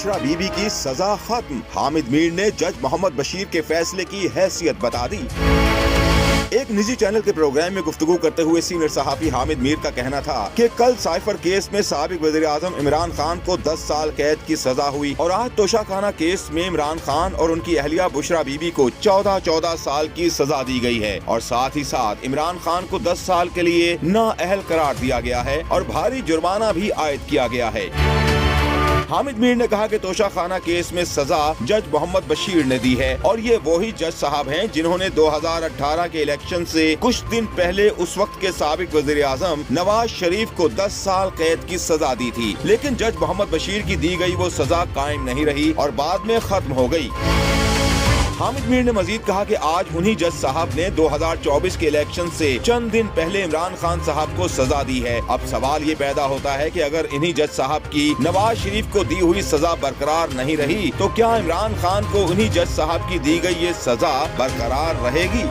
बुशरा बीबी की सजा खत्म। हामिद मीर ने जज मोहम्मद बशीर के फैसले की हैसियत बता दी। एक निजी चैनल के प्रोग्राम में गुफ्तगू करते हुए सीनियर सहाफी हामिद मीर का कहना था कि कल साइफर केस में साबिक वज़ीर आज़म इमरान खान को 10 साल कैद की सजा हुई और आज तोशाखाना केस में इमरान खान और उनकी अहलिया बुशरा बीबी को 14 साल की सजा दी गई है और साथ ही साथ इमरान खान को 10 साल के लिए नाअहल करार दिया गया है और भारी जुर्माना भी आयद किया गया है। हामिद मीर ने कहा कि तोशाखाना केस में सजा जज मोहम्मद बशीर ने दी है और ये वही जज साहब हैं जिन्होंने 2018 के इलेक्शन से कुछ दिन पहले उस वक्त के साबिक वज़ीर आज़म नवाज शरीफ को 10 साल कैद की सजा दी थी, लेकिन जज मोहम्मद बशीर की दी गई वो सजा कायम नहीं रही और बाद में खत्म हो गई। हामिद मीर ने मजीद कहा कि आज उन्हीं जज साहब ने 2024 के इलेक्शन से चंद दिन पहले इमरान खान साहब को सजा दी है। अब सवाल ये पैदा होता है कि अगर इन्हीं जज साहब की नवाज शरीफ को दी हुई सजा बरकरार नहीं रही तो क्या इमरान खान को उन्हीं जज साहब की दी गई ये सजा बरकरार रहेगी?